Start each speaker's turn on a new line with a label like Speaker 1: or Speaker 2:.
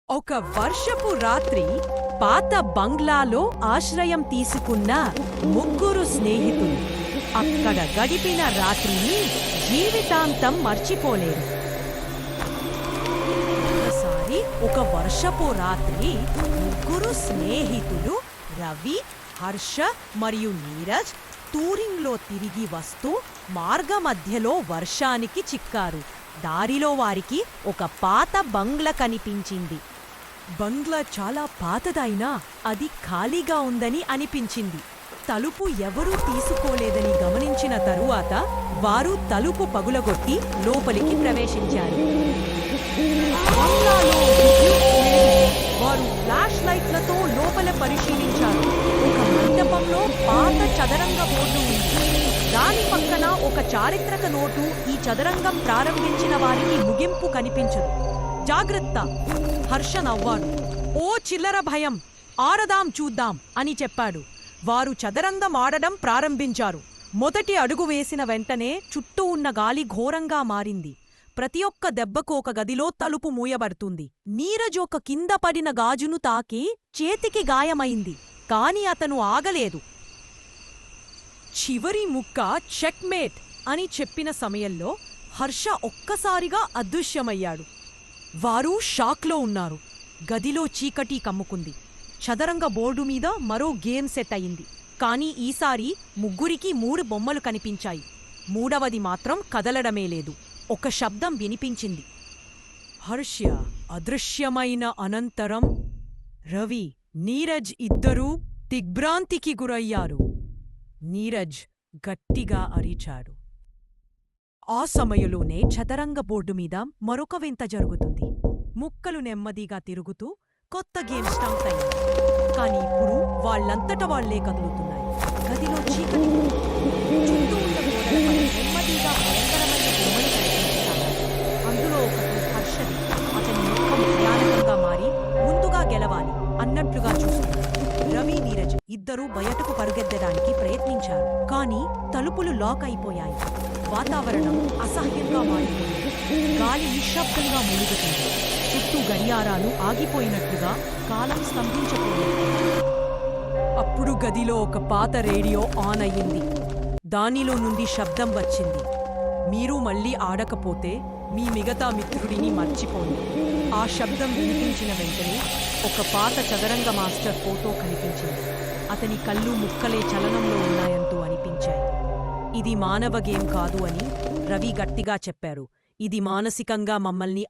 Speaker 1: ఒక వర్షపు రాత్రి పాత బంగ్లాలో ఆశ్రయం తీసుకున్న ముగ్గురు స్నేహితులు అక్కడ గడిపిన రాత్రిని జీవితాంతం మర్చిపోలేరు. ఒకసారి ఒక వర్షపు రాత్రి ముగ్గురు స్నేహితులు రవి, హర్ష మరియు నీరజ్ టూరింగ్లో తిరిగి వస్తూ మార్గమధ్యలో వర్షానికి చిక్కారు. దారిలో వారికి ఒక పాత బంగ్లా కనిపించింది. బంగ్లా చాలా పాతదైనా అది ఖాళీగా ఉందని అనిపించింది. తలుపు ఎవరూ తీసుకోలేదని గమనించిన తరువాత వారు తలుపు పగులగొట్టి లోపలికి ప్రవేశించారు. బంగ్లాలో విద్యుత్ లేదు. వారు ఫ్లాష్ లైట్లతో లోపల పరిశీలించారు. ఒక మండపంలో పాత చదరంగ బోర్డు ఉంది. దాని పక్కన ఒక చారిత్రక నోటు ఈ చదరంగం ప్రారంభించిన వారికి ముగింపు కనిపించదు. జాగ్రత్త! హర్ష నవ్వాడు. ఓ చిల్లర భయం, ఆడదాం చూద్దాం అని చెప్పాడు. వారు చదరంగం ఆడడం ప్రారంభించారు. మొదటి అడుగు వేసిన వెంటనే చుట్టూ ఉన్న గాలి ఘోరంగా మారింది. ప్రతి ఒక్క దెబ్బకు ఒక గదిలో తలుపు మూయబడుతుంది. నీరజ్ ఒక కింద పడిన గాజును తాకి చేతికి గాయమైంది. కాని అతను ఆగలేదు. చివరి ముక్క చెక్మేట్ అని చెప్పిన సమయంలో హర్ష ఒక్కసారిగా అదృశ్యమయ్యాడు. వారు షాక్లో ఉన్నారు. గదిలో చీకటి కమ్ముకుంది. చదరంగ బోర్డు మీద మరో గేమ్ సెట్ అయింది. కానీ ఈసారి ముగ్గురికి 3 బొమ్మలు కనిపించాయి. మూడవది మాత్రం కదలడమే లేదు. ఒక శబ్దం వినిపించింది. హర్ష అదృశ్యమైన అనంతరం రవి, నీరజ్ ఇద్దరూ దిగ్భ్రాంతికి గురయ్యారు. నీరజ్ గట్టిగా అరిచాడు. ఆ సమయంలోనే చదరంగ బోర్డు మీద మరొక వింత జరుగుతుంది. ముక్కలు నెమ్మదిగా తిరుగుతూ కొత్త గేమ్ స్టార్ట్ అయింది. కానీ ఇప్పుడు వాళ్ళంతట వాళ్లే కదులుతున్నాయి. గదిలో చీకటి. చుట్టూ ఉన్న గోడలపై నెమ్మదిగా భయంకరమైన బొమ్మలు కనిపిస్తున్నాయి. అందులో ఒకటి హర్షది. అతని ముఖం భయానకంగా మారి ముందుగా గెలవాలి అన్నట్లుగా చూస్తుంది. రవి, నీరజ్ ఇద్దరూ బయటకు పరుగెత్తడానికి ప్రయత్నించారు. కానీ తలుపులు లాక్ అయిపోయాయి. వాతావరణం అసహ్యంగా మారిపోయింది. గాలి నిశ్శబ్దంగా మూలుగుతుంది. చుట్టూ గడియారాలు ఆగిపోయినట్లుగా కాలం స్తంభించపోయింది. అప్పుడు గదిలో ఒక పాత రేడియో ఆన్ అయ్యింది. దానిలో నుండి శబ్దం వచ్చింది. మీరు మళ్ళీ ఆడకపోతే మీ మిగతా మిత్రుడిని మర్చిపోండి. ఆ శబ్దం వినిపించిన వెంటనే ఒక పాత చదరంగ మాస్టర్ ఫోటో కనిపించింది. అతని కళ్ళు ముక్కలే చలనంలో ఉన్నాయంటూ అనిపించాయి. ఇది మానవ గేమ్ కాదు అని రవి గట్టిగా చెప్పారు. ఇది మానసికంగా మమ్మల్ని